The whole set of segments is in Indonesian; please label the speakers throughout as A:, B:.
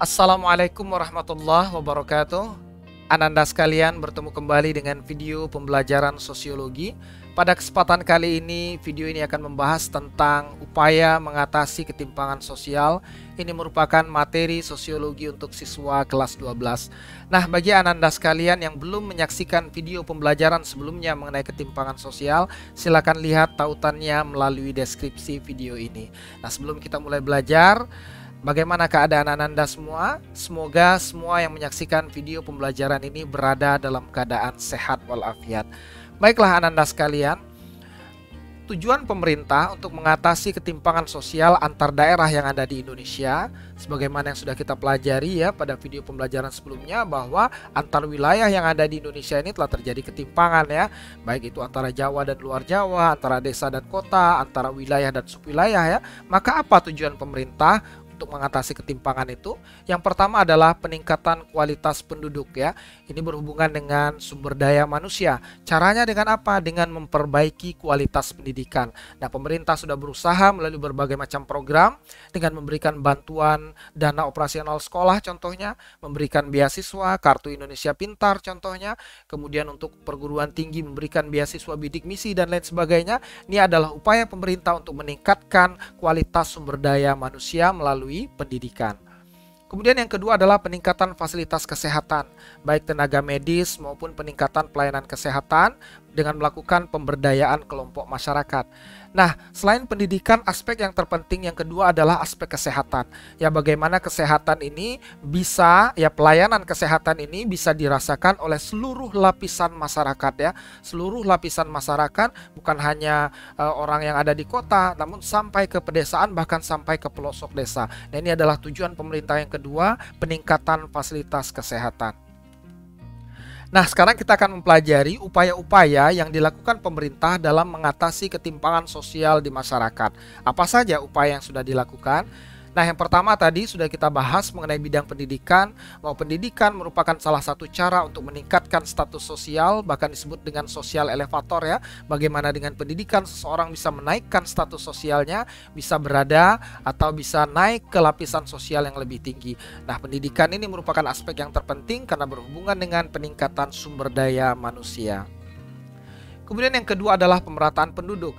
A: Assalamualaikum warahmatullahi wabarakatuh. Ananda sekalian, bertemu kembali dengan video pembelajaran sosiologi. Pada kesempatan kali ini, video ini akan membahas tentang upaya mengatasi ketimpangan sosial. Ini merupakan materi sosiologi untuk siswa kelas 12. Nah, bagi Ananda sekalian yang belum menyaksikan video pembelajaran sebelumnya mengenai ketimpangan sosial, silakan lihat tautannya melalui deskripsi video ini. Nah, sebelum kita mulai belajar, bagaimana keadaan Ananda semua? Semoga semua yang menyaksikan video pembelajaran ini berada dalam keadaan sehat walafiat. Baiklah Ananda sekalian, tujuan pemerintah untuk mengatasi ketimpangan sosial antar daerah yang ada di Indonesia, sebagaimana yang sudah kita pelajari ya pada video pembelajaran sebelumnya, bahwa antar wilayah yang ada di Indonesia ini telah terjadi ketimpangan ya, baik itu antara Jawa dan luar Jawa, antara desa dan kota, antara wilayah dan subwilayah ya. Maka apa tujuan pemerintah untuk mengatasi ketimpangan itu? Yang pertama adalah peningkatan kualitas penduduk ya. Ini berhubungan dengan sumber daya manusia. Caranya dengan apa? Dengan memperbaiki kualitas pendidikan. Nah, pemerintah sudah berusaha melalui berbagai macam program dengan memberikan bantuan dana operasional sekolah contohnya, memberikan beasiswa, Kartu Indonesia Pintar contohnya, kemudian untuk perguruan tinggi memberikan beasiswa bidik misi dan lain sebagainya. Ini adalah upaya pemerintah untuk meningkatkan kualitas sumber daya manusia melalui pendidikan. Kemudian yang kedua adalah peningkatan fasilitas kesehatan, baik tenaga medis maupun peningkatan pelayanan kesehatan dengan melakukan pemberdayaan kelompok masyarakat. Nah, selain pendidikan, aspek yang terpenting yang kedua adalah aspek kesehatan. Ya, bagaimana kesehatan ini bisa, ya pelayanan kesehatan ini bisa dirasakan oleh seluruh lapisan masyarakat ya. Seluruh lapisan masyarakat, bukan hanya orang yang ada di kota, namun sampai ke pedesaan, bahkan sampai ke pelosok desa. Nah, ini adalah tujuan pemerintah yang kedua, peningkatan fasilitas kesehatan. Nah, sekarang kita akan mempelajari upaya-upaya yang dilakukan pemerintah dalam mengatasi ketimpangan sosial di masyarakat. Apa saja upaya yang sudah dilakukan? Nah, yang pertama tadi sudah kita bahas mengenai bidang pendidikan, bahwa pendidikan merupakan salah satu cara untuk meningkatkan status sosial, bahkan disebut dengan sosial elevator ya. Bagaimana dengan pendidikan seseorang bisa menaikkan status sosialnya, bisa berada atau bisa naik ke lapisan sosial yang lebih tinggi. Nah, pendidikan ini merupakan aspek yang terpenting karena berhubungan dengan peningkatan sumber daya manusia. Kemudian yang kedua adalah pemerataan penduduk.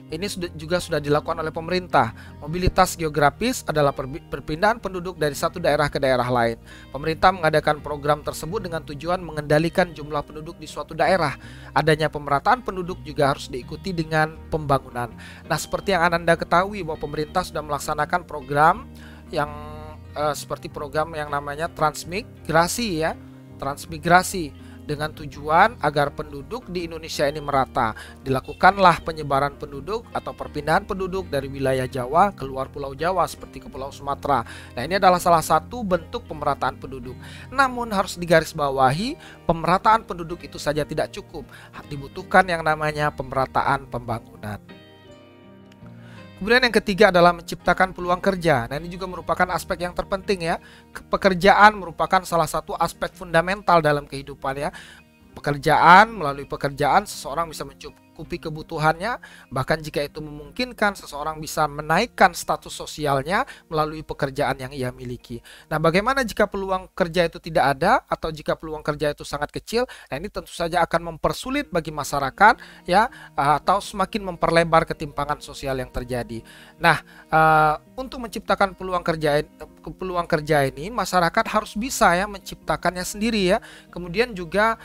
A: Ini juga sudah dilakukan oleh pemerintah. Mobilitas geografis adalah perpindahan penduduk dari satu daerah ke daerah lain. Pemerintah mengadakan program tersebut dengan tujuan mengendalikan jumlah penduduk di suatu daerah. Adanya pemerataan penduduk juga harus diikuti dengan pembangunan. Nah, seperti yang Ananda ketahui bahwa pemerintah sudah melaksanakan program yang seperti program yang namanya transmigrasi ya. Transmigrasi dengan tujuan agar penduduk di Indonesia ini merata. Dilakukanlah penyebaran penduduk atau perpindahan penduduk dari wilayah Jawa ke luar Pulau Jawa seperti ke Pulau Sumatera. Nah, ini adalah salah satu bentuk pemerataan penduduk. Namun harus digarisbawahi, pemerataan penduduk itu saja tidak cukup. Dibutuhkan yang namanya pemerataan pembangunan. Kemudian yang ketiga adalah menciptakan peluang kerja. Nah, ini juga merupakan aspek yang terpenting ya. Pekerjaan merupakan salah satu aspek fundamental dalam kehidupan ya. Pekerjaan, melalui pekerjaan seseorang bisa mencukupi kebutuhannya, bahkan jika itu memungkinkan seseorang bisa menaikkan status sosialnya melalui pekerjaan yang ia miliki. Nah, bagaimana jika peluang kerja itu tidak ada atau jika peluang kerja itu sangat kecil? Nah, ini tentu saja akan mempersulit bagi masyarakat ya, atau semakin memperlebar ketimpangan sosial yang terjadi. Nah, untuk menciptakan peluang kerja ini masyarakat harus bisa ya menciptakannya sendiri ya. Kemudian juga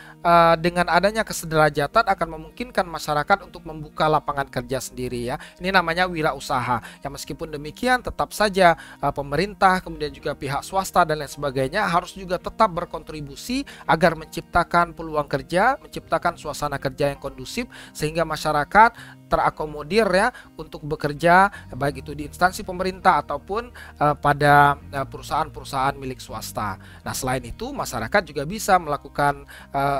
A: dengan adanya kesederajatan akan memungkinkan masyarakat untuk membuka lapangan kerja sendiri ya. Ini namanya wirausaha. Ya, meskipun demikian tetap saja pemerintah, kemudian juga pihak swasta dan lain sebagainya harus juga tetap berkontribusi agar menciptakan peluang kerja, menciptakan suasana kerja yang kondusif sehingga masyarakat terakomodir ya untuk bekerja baik itu di instansi pemerintah ataupun pada perusahaan-perusahaan milik swasta. Nah, selain itu masyarakat juga bisa melakukan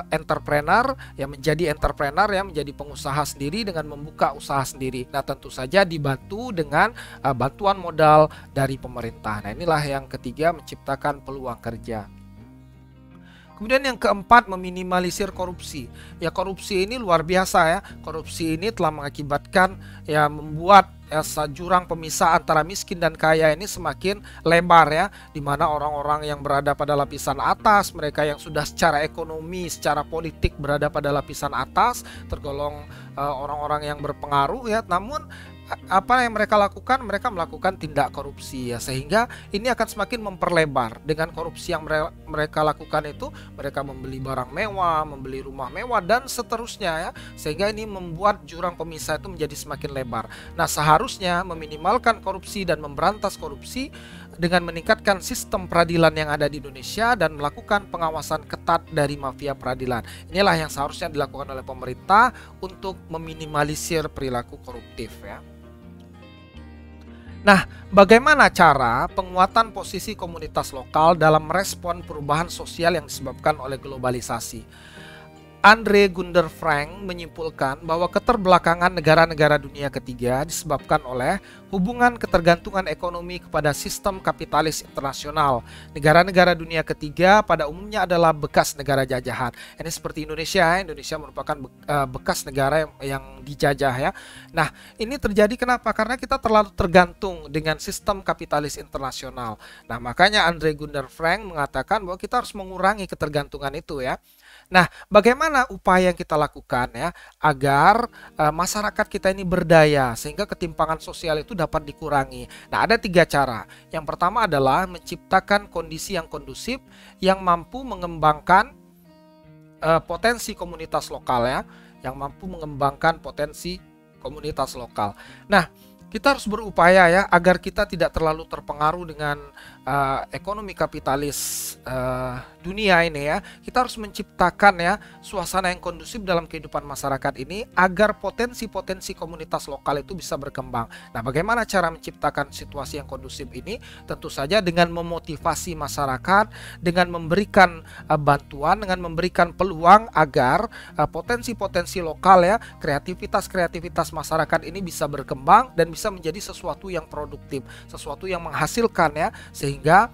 A: entrepreneur yang menjadi entrepreneur ya, menjadi pengusaha sendiri dengan membuka usaha sendiri. Nah, tentu saja dibantu dengan bantuan modal dari pemerintah. Nah, inilah yang ketiga, menciptakan peluang kerja. Kemudian yang keempat, meminimalisir korupsi. Ya, korupsi ini luar biasa ya. Korupsi ini telah mengakibatkan ya membuat jurang pemisah antara miskin dan kaya ini semakin lebar ya, di mana orang-orang yang berada pada lapisan atas, mereka yang sudah secara ekonomi, secara politik berada pada lapisan atas, tergolong orang-orang yang berpengaruh ya, namun apa yang mereka lakukan? Mereka melakukan tindak korupsi ya, sehingga ini akan semakin memperlebar. Dengan korupsi yang mereka lakukan itu, mereka membeli barang mewah, membeli rumah mewah dan seterusnya ya, sehingga ini membuat jurang pemisah itu menjadi semakin lebar. Nah, seharusnya meminimalkan korupsi dan memberantas korupsi dengan meningkatkan sistem peradilan yang ada di Indonesia dan melakukan pengawasan ketat dari mafia peradilan. Inilah yang seharusnya dilakukan oleh pemerintah untuk meminimalisir perilaku koruptif ya. Nah, bagaimana cara penguatan posisi komunitas lokal dalam merespon perubahan sosial yang disebabkan oleh globalisasi? Andre Gunder Frank menyimpulkan bahwa keterbelakangan negara-negara dunia ketiga disebabkan oleh hubungan ketergantungan ekonomi kepada sistem kapitalis internasional. Negara-negara dunia ketiga pada umumnya adalah bekas negara jajahan. Ini seperti Indonesia. Indonesia merupakan bekas negara yang dijajah ya. Nah, ini terjadi kenapa? Karena kita terlalu tergantung dengan sistem kapitalis internasional. Nah, makanya Andre Gunder Frank mengatakan bahwa kita harus mengurangi ketergantungan itu ya. Nah, bagaimana upaya yang kita lakukan ya agar masyarakat kita ini berdaya sehingga ketimpangan sosial itu dapat dikurangi. Nah, ada 3 cara. Yang pertama adalah menciptakan kondisi yang kondusif yang mampu mengembangkan potensi komunitas lokal ya, yang mampu mengembangkan potensi komunitas lokal. Nah, kita harus berupaya ya agar kita tidak terlalu terpengaruh dengan ekonomi kapitalis dunia ini ya. Kita harus menciptakan ya suasana yang kondusif dalam kehidupan masyarakat ini agar potensi-potensi komunitas lokal itu bisa berkembang. Nah, bagaimana cara menciptakan situasi yang kondusif ini? Tentu saja dengan memotivasi masyarakat, dengan memberikan bantuan, dengan memberikan peluang agar potensi-potensi lokal ya, kreativitas-kreativitas masyarakat ini bisa berkembang dan bisa menjadi sesuatu yang produktif, sesuatu yang menghasilkan ya, sehingga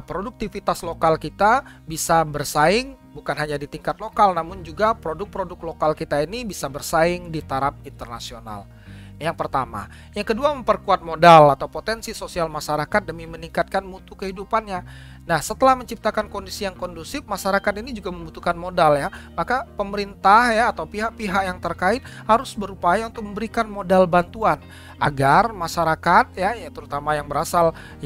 A: produktivitas lokal kita bisa bersaing bukan hanya di tingkat lokal, namun juga produk-produk lokal kita ini bisa bersaing di taraf internasional. Yang pertama. Yang kedua, memperkuat modal atau potensi sosial masyarakat demi meningkatkan mutu kehidupannya. Nah, setelah menciptakan kondisi yang kondusif, masyarakat ini juga membutuhkan modal ya. Maka pemerintah ya atau pihak-pihak yang terkait harus berupaya untuk memberikan modal bantuan agar masyarakat ya terutama yang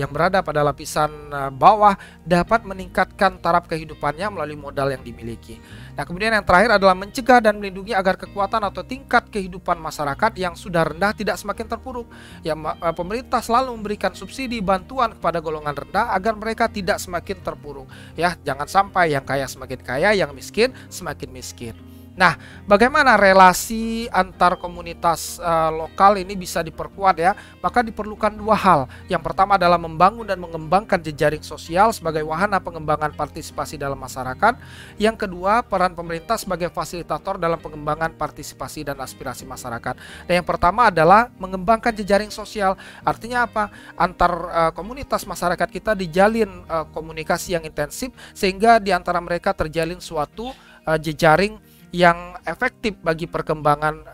A: berada pada lapisan bawah dapat meningkatkan taraf kehidupannya melalui modal yang dimiliki. Nah, kemudian yang terakhir adalah mencegah dan melindungi agar kekuatan atau tingkat kehidupan masyarakat yang sudah rendah tidak semakin terpuruk. Ya, pemerintah selalu memberikan subsidi bantuan kepada golongan rendah agar mereka tidak semakin terpuruk. Ya, jangan sampai yang kaya semakin kaya, yang miskin semakin miskin. Nah, bagaimana relasi antar komunitas lokal ini bisa diperkuat ya? Maka diperlukan 2 hal. Yang pertama adalah membangun dan mengembangkan jejaring sosial sebagai wahana pengembangan partisipasi dalam masyarakat. Yang kedua, peran pemerintah sebagai fasilitator dalam pengembangan partisipasi dan aspirasi masyarakat. Dan yang pertama adalah mengembangkan jejaring sosial. Artinya apa? Antar komunitas masyarakat kita dijalin komunikasi yang intensif sehingga di antara mereka terjalin suatu jejaring yang efektif bagi perkembangan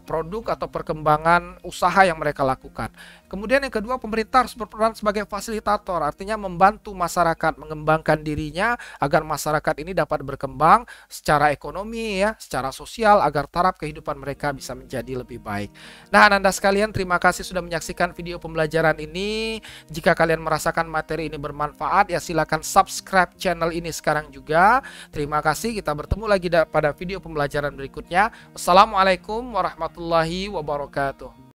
A: produk atau perkembangan usaha yang mereka lakukan. Kemudian yang kedua, pemerintah harus berperan sebagai fasilitator, artinya membantu masyarakat mengembangkan dirinya agar masyarakat ini dapat berkembang secara ekonomi ya, secara sosial agar taraf kehidupan mereka bisa menjadi lebih baik. Nah, Ananda sekalian, terima kasih sudah menyaksikan video pembelajaran ini. Jika kalian merasakan materi ini bermanfaat ya silakan subscribe channel ini sekarang juga. Terima kasih, kita bertemu lagi pada video pembelajaran berikutnya. Wassalamualaikum warahmatullahi wabarakatuh.